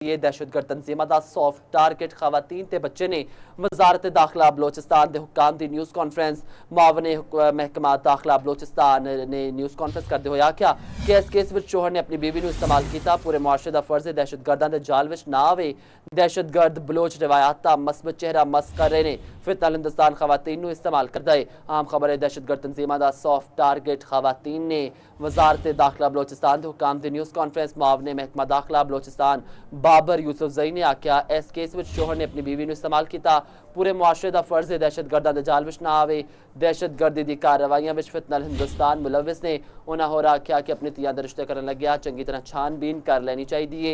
ये दहशतगर्द तंजीमां दा soft target खवातीन ते बच्चे ने वजारत दाखिला बलोचिस्तान दे हुक्काम दी न्यूज़ कॉन्फ्रेंस मुआवने महकमा दाखिला बलोचिस्तान ने न्यूज़ कॉन्फ्रेंस करते हुए आख्या कि इस केस विच शोहर ने अपनी बीवी नूं इस्तेमाल किया। पूरे मुआशरे दा फर्ज है दहशतगर्दां दे जाल विच ना आवे। दहशतगर्द बलोच रिवायात दा मस्बत चेहरा मस कर रहे ने। फितनल हिंदुस्तान खवातीन नूं इस्तेमाल करदा है। आम खबर है दहशतगर्द तंजीमां दा सॉफ्ट टारगेट खवातीन ने वजारत दाखिला बलोचिस्तान दे हुक्काम दी न्यूज़ कॉन्फ्रेंस मुआवने महकमा दाखिला बलोचिस्तान बाबर यूसुफ जई ने आख्या इस केस में शोहर ने अपनी बीवी ने इस्तेमाल किया। पूरे मुआशरे का फर्ज है दहशतगर्दां दे जाल विच ना आवे। दहशतगर्दी दी कार्रवाइयां विच फितनल हिंदुस्तान मुलविस ने उन्होंने होर आख्या कि अपनी तियां दे रिश्ते करन लग्या चंगी तरह छानबीन कर लेनी चाहिए।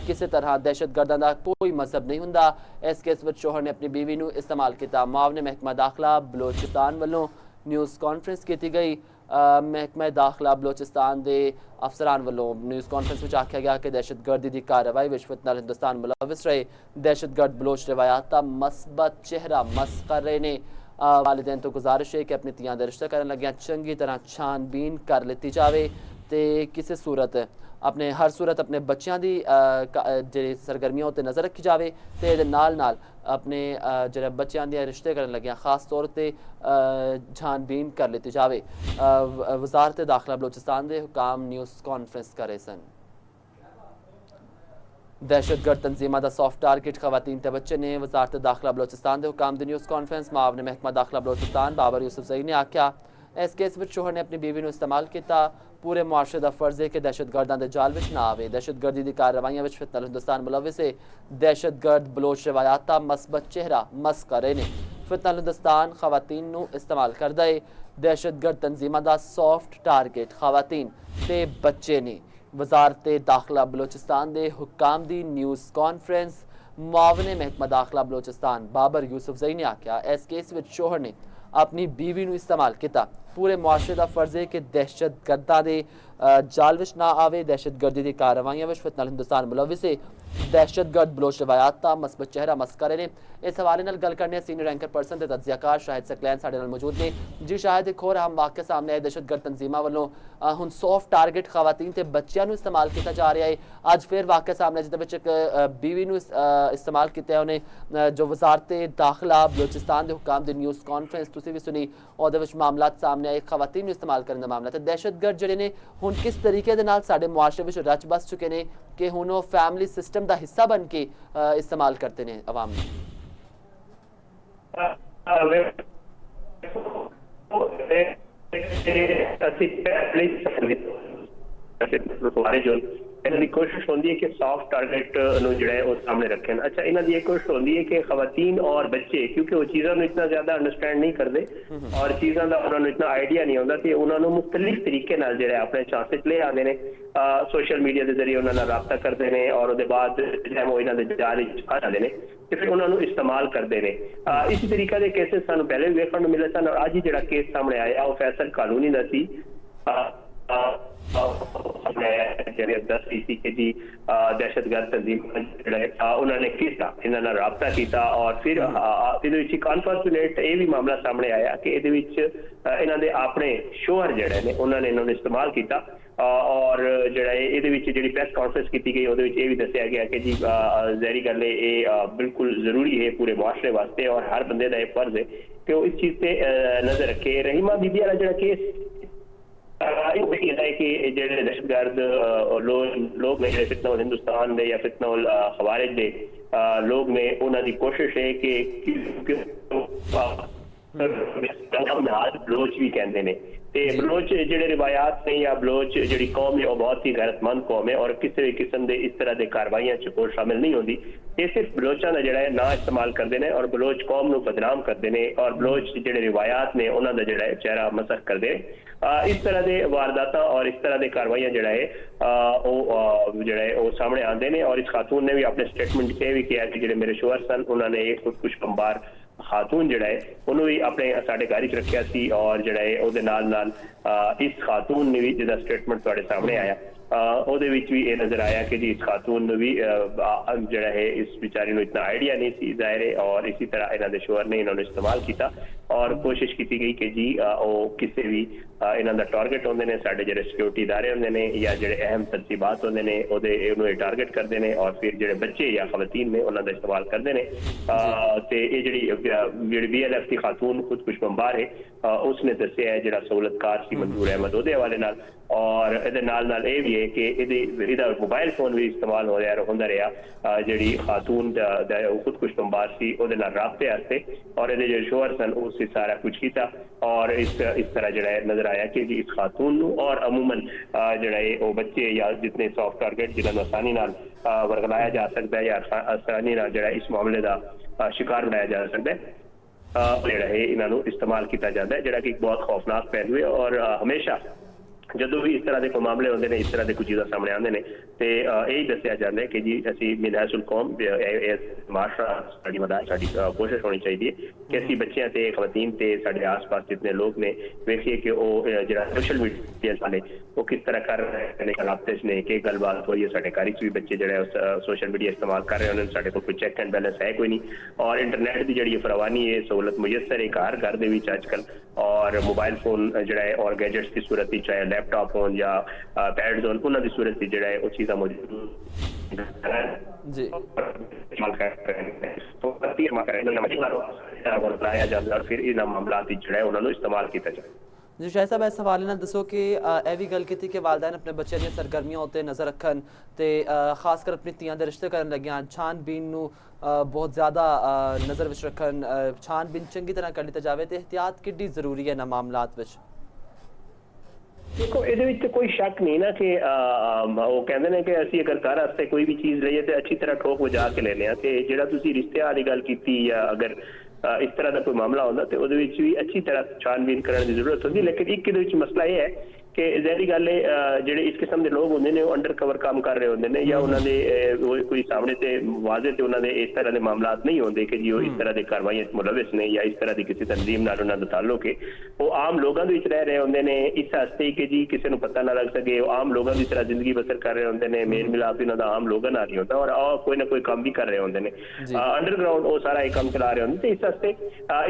किसी तरह दहशतगर्दां दा कोई मजहब नहीं हुंदा। इस केस में शोहर ने अपनी बीवी नूं इस्तेमाल किया। मुआवने महकमा दाखिला बलोचिस्तान वालों न्यूज़ कॉन्फ्रेंस की गई। महकमा दाखिला बलोचिस्तान के अफसरान वालों न्यूज़ कॉन्फ्रेंस में आख्या गया कि दहशतगर्दी की कार्रवाई विच फितनल हिंदुस्तान मुलविस रहे। दहशतगर्द बलोच रिवायात का मस्बत चेहरा मस कर रहे ने। वालिदैन तो गुजारिश है कि अपनी तियां दे रिश्ते करन लग्या चंगी तरह छानबीन कर ली जाए तो किसी सूरत अपने हर सूरत अपने बच्चों की जी सरगर्मियों उत्ते नज़र रखी जाए तो नाल नाल अपने जो बच्चों के रिश्ते करन लग्या खास तौर पर छानबीन कर ली जाए। वजारत दाखिला बलोचिस्तान के हुकाम न्यूज़ कॉन्फ्रेंस करे सन। दहशतगर्द तंजीमां दा सॉफ्ट टारगेट खवातीन ते बच्चे ने वजारत दाखिला बलोचिस्तान के हुकाम दी न्यूज़ कॉन्फ्रेंस मुआवने महकमा दाखिला बलोचिस्तान बाबर यूसुफ जई ने आख्या इस केस में शोहर ने अपनी बीवी को इस्तेमाल किया। पूरे मुआशरे का फर्ज है कि दहशतगर्दां दे जाल विच ना आवे। दहशतगर्दी की कार्रवाइयां विच फितनल हिंदुस्तान मुलविस है। दहशतगर्द बलोच रिवायात का मस्बत चेहरा मस कर रहे ने। फितनल हिंदुस्तान खवातीन नूं इस्तेमाल करदा है। दहशतगर्द तंजीमां दा सॉफ्ट टारगेट खवातीन ते बच्चे ने। वजारत दाखिला बलोचिस्तान के हुक्काम दी न्यूज़ कॉन्फ्रेंस मुआवने महकमा दाखिला बलोचिस्तान बाबर यूसुफ जई ने आख्या इस केस में शोहर ने अपनी बीवी को इस्तेमाल किया। पूरे मुआशरे का फर्ज है कि दहशतगर्दां दे जाल विच ना आवे। दहशतगर्दी की कार्रवाइयां विच फितनल हिंदुस्तान मुलविस है। दहशतगर्द बलोच रिवायात का मस्बत चेहरा मस कर रहे हैं। इस हवाले नाल गल करने सीनियर एंकर पर्सन ते तज्जियाकार शाहिद सकलैन साडे नाल मौजूद ने। जी शाहिद, एक होर अहम वाक़या सामने आया दहशतगर्द तंजीमां वालों हुण सॉफ्ट टारगेट खवातीन ते बच्चों को इस्तेमाल किया जा रहा है। अज फिर वाक़या सामने जिहदे विच एक बीवी को इस्तेमाल किया उन्हें जो वजारत दाखिला बलोचिस्तान के हुक्काम की न्यूज़ कॉन्फ्रेंस तुसीं भी सुनी उहदे विच मामला सामने आए खवातीन इस्तेमाल करने का मामला तो दहशतगर्द जिहड़े ने हुण किस तरीके दे नाल साडे मुआशरे विच रच बस चुके हैं कि हुण वो फैमिली सिस्टम का हिस्सा बन के इस्तेमाल करते हैं अवाम में। इन्हों की कोशिश होती है कि सॉफ्ट टारगेट जो सामने रखें। अच्छा, इन्हों की कोशिश होती है कि खवातीन और बच्चे क्योंकि वो चीज़ों को इतना ज्यादा अंडरस्टैंड नहीं करते और चीज़ों का उन्होंने इतना आइडिया नहीं आता कि उन्होंने मुख्तलिफ तरीके जो अपने चांसेस ले आते हैं। सोशल मीडिया के जरिए उन्होंने रबता करते हैं और उसके बाद जो वो इन्हों के जाल आ जाते हैं तो फिर उन्होंने इस्तेमाल करते हैं। इसी तरीके के केसेस सू पहले भी देखने मिले सन और अज ही जो केस सामने आया वो फैसल कानूनी का सी। दहशतगर्द तंजीम उन्होंने किया इन्होंने रबता किया और फिर अनफॉर्चुनेट ये भी मामला सामने आया कि ये अपने शोहर जड़े ने उन्होंने इन्होंने इस्तेमाल किया और जी प्रेस कॉन्फ्रेंस की गई वो भी दसिया गया कि जी जहरी गल ये बिल्कुल जरूरी है पूरे मुआशरे वास्ते और हर बंदे का यह फर्ज है कि वो इस चीज़ पे नजर रखे। रहीमा बीबी वाला जो केस है कि जो दहशतगर्द लोग ने फितनल हिंदुस्तान दे या फितनल खवारिज दे लोग ने उन्होंने कोशिश है कि बलोच भी कहते हैं बलोच जो रिवायात ने या बलोच जी कौम है वह बहुत ही गैरतमंद कौम है और किसी भी किस्म के इस तरह के कार्रवाइयां च शामिल नहीं होती। ये सिर्फ बलोचों का जोड़ा ना इस्तेमाल करते हैं और बलोच कौम को बदनाम करते हैं और बलोच जो रिवायात ने उन्होंने जोड़ा चेहरा मसख करते हैं। इस तरह के वारदात और इस तरह की कार्रवाइयां जोड़ा है सामने आते हैं और इस खातून ने भी अपने स्टेटमेंट से भी किया कि जो मेरे शोहर सन उन्होंने एक खुदकुश बमबार खातून जोड़ा है उन्होंने भी अपने साढ़े घर च रखा सी और जोड़ा है इस खातून ने भी जिसका स्टेटमेंट तुहाडे सामने आया ਉਹਦੇ ਵਿੱਚ ਵੀ ਇਹ ਨਜ਼ਰ ਆਇਆ ਕਿ ਜੀ ਇਸ ਖਾਤੂਨ ਨੂੰ ਵੀ ਜਿਹੜਾ ਹੈ ਇਸ ਵਿਚਾਰੀ ਨੂੰ ਇਤਨਾ ਆਈਡੀਆ नहीं सी ज़ाहिर है और इसी तरह इन्होंने शोहर ने इन्होंने इस्तेमाल किया और कोशिश की गई कि जी वो किसी भी इन्हों का टारगेट होंगे ने साढ़े जो सिक्योरिटी इदारे होंगे ने या जो अहम तरजीबात होंगे ने उन्हें टारगेट करते हैं और फिर जो बच्चे या खवातीन ने उन्होंने इस्तेमाल करते हैं तो ये जी BLF की खातून खुदकुश बंबार है उसने दसिया है जो सहूलतकार सी मंजूर अहमद ਉਹਦੇ हवाले नाल और ਇਹਦੇ ਨਾਲ ਇਹ ਵੀ ਹੈ ਕਿ ਇਹਦਾ ਮੋਬਾਈਲ ਫੋਨ ਵੀ ਇਸਤੇਮਾਲ ਹੁੰਦਾ ਰਿਹਾ ਜਿਹੜੀ ਖਾਤੂਨ ਦਾ ਖੁਦਕੁਸ਼ ਬੰਬਾਰ ਸੀ ਉਹਦੇ ਨਾਲ ਰਾਬਤੇ ਵਾਸਤੇ और ਇਹਦੇ ਜਿਹੜੇ ਸ਼ੋਹਰ ਸਨ उससे सारा कुछ किया और इस तरह ਜਿਹੜਾ ਨਜ਼ਰ ਆਇਆ ਕਿ ਜੀ ਇਸ ਖਾਤੂਨ ਨੂੰ और अमूमन ਜਿਹੜਾ ਉਹ ਬੱਚੇ ਜਾਂ ਜਿतने सॉफ्ट टारगेट जिन्हां ਨੂੰ आसानी ਨਾਲ ਵਰਗਲਾਇਆ ਜਾ ਸਕਦਾ ਹੈ ਜਾਂ ਆਸਾਨੀ ਨਾਲ ਜਿਹੜਾ ਇਸ ਮਾਮਲੇ ਦਾ शिकार बनाया जा सकता है ਜਿਹੜਾ ਹੈ ਇਹਨਾਂ ਨੂੰ ਇਸਤੇਮਾਲ ਕੀਤਾ ਜਾਂਦਾ ਹੈ ਜਿਹੜਾ ਕਿ ਇੱਕ ਬਹੁਤ ਖੌਫਨਾਕ ਪਹਿਲੂ ਹੈ और हमेशा ਜਦੋਂ ਵੀ ਇਸ ਤਰ੍ਹਾਂ ਦੇ ਕੋਈ ਮਾਮਲੇ ਹੁੰਦੇ ਨੇ ਇਸ ਤਰ੍ਹਾਂ ਦੇ ਕੁਝ ਚੀਜ਼ਾਂ ਸਾਹਮਣੇ ਆਉਂਦੇ ਨੇ ਤੇ ਇਹੀ ਦੱਸਿਆ ਜਾਂਦਾ ਹੈ ਕਿ ਜੀ ਅਸੀਂ ਮਿਨਹਾਜੁਲ ਕੌਮ ਮਾਸ਼ਰਾ ਸਾਡੀ ਮਦਦ ਸਾਡੀ ਕੋਸ਼ਿਸ਼ ਹੋਣੀ ਚਾਹੀਦੀ ਹੈ ਕਿ ਅਸੀਂ ਬੱਚਿਆਂ ਤੇ ਖਵਾਤੀਨ ਤੇ ਸਾਡੇ ਆਸ-ਪਾਸ ਜਿੰਨੇ ਲੋਕ ਨੇ ਵੇਖੀਏ ਕਿ ਉਹ ਜਿਹੜਾ ਸੋਸ਼ਲ ਮੀਡੀਆ ਵਾਲੇ ਉਹ ਕਿਸ ਤਰ੍ਹਾਂ ਕਰ ਰਹੇ ਨੇ ਰਾਬਤੇ ਨੇ ਕਿ ਗੱਲਬਾਤ ਹੋਈ ਹੈ ਸਾਡੇ ਘਰ ਵਿੱਚ ਵੀ ਬੱਚੇ ਜਿਹੜੇ ਸੋਸ਼ਲ ਮੀਡੀਆ ਇਸਤੇਮਾਲ ਕਰ ਰਹੇ ਉਹਨਾਂ ਨੂੰ ਸਾਡੇ ਕੋਲ ਕੋਈ ਚੈੱਕ ਐਂਡ ਬੈਲੈਂਸ ਹੈ ਕੋਈ ਨਹੀਂ ਔਰ ਇੰਟਰਨੈਟ ਦੀ ਜਿਹੜੀ ਫਰਾਵਾਨੀ ਹੈ ਸਹੂਲਤ ਮੁਯੱਸਰ ਹੈ ਘਰ ਦੇ ਵਿੱਚ ਅੱਜ ਕੱਲ੍ਹ और मोबाइल फोन जड़ा है और गैजेट्स की सूरत चाहे लैपटॉप हो या पैड्स हो उन्होंने सूरत जड़ा है वो चीज़ा मौजूद जी लाया जाता और फिर इन मामलों जड़ा है उन्होंने इस्तेमाल किया जाए जी शाह साहब इस हवाले नाल दसो कि यह भी गल की कि वालदैन अपने बच्चों दी सरगर्मियां उत्ते नज़र रखन ते खास कर अपनी तियां दे रिश्ते करन लगियां छानबीन नूं बहुत ज़्यादा नज़र विच रखन छानबीन चंगी तरह कर ली जाए तो एहतियात किड्डी जरूरी है इन्हां मामलात विच देखो ये कोई शक नहीं ना कि वो कहते हैं कि असी अगर घर वास्ते कोई भी चीज़ लईए तो अच्छी तरह ठोक वजा के लेने तो जो तुसी रिश्ते वाली गल की या अगर इस तरह का कोई मामला होता तो भी अच्छी तरह छानबीन करने की जरूरत होती लेकिन एक मसला यह है कि ज़ाहिरी गल है ਜਿਹੜੇ ਇਸ किस्म के लोग होंगे ने अंडर कवर काम कर रहे होंगे ने या उन्होंने कोई सामने से वाजे से उन्होंने इस तरह के मामलात नहीं होंगे कि जी वो इस तरह की कार्रवाई मुलविस ने या इस तरह की किसी तंजीम नाल उन्होंने ताल्लुक है वो आम लोगों के रह रहे होंगे ने इस वास्ते कि जी किसी को पता ना लग सके वो आम लोगों की तरह जिंदगी बसर कर रहे होंगे ने मेल मिलाप इन्हों आम लोगों नाल ही होता और कोई ना कोई काम भी कर रहे होंगे ने अंडरग्राउंड वो सारा एक काम चला रहे होंगे तो इस वास्ते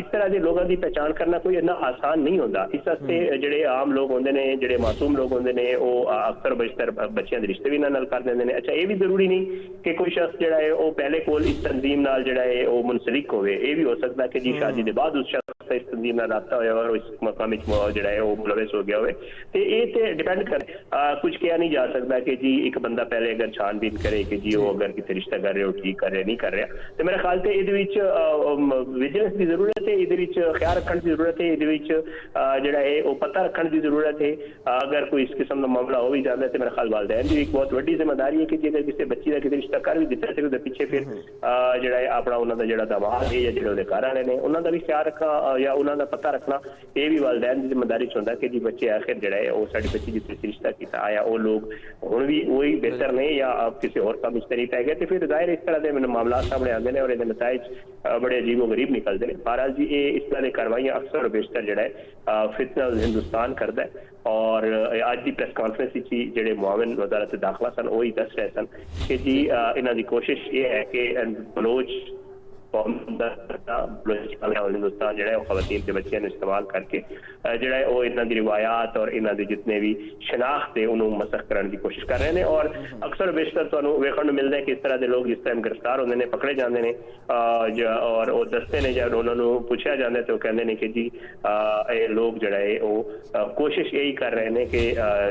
इस तरह के लोगों की पहचान करना कोई इतना आसान नहीं होता इस वास्ते ਜਿਹੜੇ आम लोग होंगे ने ਜਿਹੜੇ मासूम लोग होंगे ने वो अक्सर बशतर बच्चों के रिश्ते भी नाल कर देंगे ने अच्छा ये भी जरूरी नहीं कि कोई शख्स जो है वो पहले कोल इस तंजीम नाल जो है वो मुनसलिक होवे ये भी हो सकता है कि जी शादी के बाद उस शख्स का इस तंजीम नाल रब्ता होया और इस मकाम जो है वो मुलविस हो गया होवे तो ये डिपेंड कर कुछ किया नहीं जा सकता कि जी एक बंदा पहले अगर छानबीन करे कि जी वो अगर किसी रिश्ता कर रहे हो ठीक कर रहे नहीं कर रहा तो मेरे ख्याल से ये विजिलेंस की जरूरत है ये ख्याल रखने की जरूरत है ये जोड़ा है वो पता रखने की जरूरत है अगर कोई इस किस्म का मामला हो भी जाता है तो मेरा ख्याल वालदैन की एक बहुत बड़ी जिम्मेदारी है कि जी अगर किसी बच्ची का किसी रिश्ता कर भी दिता है तो पिछे फिर जोड़ा है अपना उन्होंने जो दमाद है या जो घर वाले ने उन्होंने भी ख्याल रखना या उन्होंने पता रखना ये भी वालदैन की जिम्मेदारी होता है कि जी बच्चे आखिर जो है वो साड़ी बच्ची जिस रिश्ता किया आया वो लोग हूँ भी वही बेहतर नहीं या आप किसी और काम इस तरीके पै गए तो फिर जाहिर इस तरह के मामला सामने आते हैं और ये नताइज बड़े अजीबो गरीब निकलते हैं बहरहाल जी ये इस तरह की कार्रवाइयाँ अक्सर बेशतर जो है फितना हिंदुस्तान करता है और आज की प्रेस कॉन्फ्रेंस जो मुआविन वजारत दाखिला सन वो ही दस रहे सन कि जी इन्हों की कोशिश ये है कि बलोच हिंदुस्तान जो है खवातीन के बच्चों इस्तेमाल करके जो है वो इन्हों की रिवायात और इन्हों के जितने भी शनाख्त है उन्होंने मसख करने की कोशिश कर रहे हैं और अक्सर बेशतर तो वेखण मिलता है कि इस तरह के लोग जिस टाइम गिरफ्तार होते हैं पकड़े जाते हैं और वो दसते हैं जब उन्होंने पूछा जाता है तो कहते हैं कि जी ये लोग जो है वो कोशिश यही कर रहे हैं कि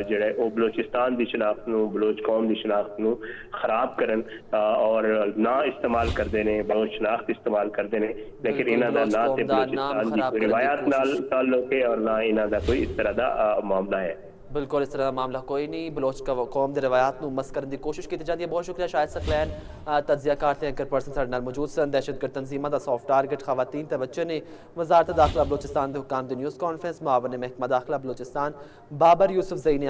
जो है वो बलोचिस्तान की शनाख्त नूं बलोच कौम की शनाख्त नूं खराब करन और ना इस्तेमाल करते हैं बलोच शनाख्त इस्तेमाल करते हैं लेकिन इन्हों का ना तो बलोचिस्तान की रिवायत नाल ताल्लुक है और ना इन्हों का कोई इस तरह का मामला है बिल्कुल इस तरह का मामला कोई नहीं बलोच कौम के रवायात मस करने की कोशिश की जाती है बहुत शुक्रिया शाहिद सकलैन तजियाकार ते एंकर पर्सन साडे नाल मौजूद सन दहशतगर्द तंजीमां दा सॉफ्ट टारगेट खवातीन ते बच्चे ने वजारत दाखिला बलोचिस्तान के हुकाम की न्यूज़ कॉन्फ्रेंस मुआवन महकमा दाखिला बलोचिस्तान बाबर यूसुफ ज़ई ने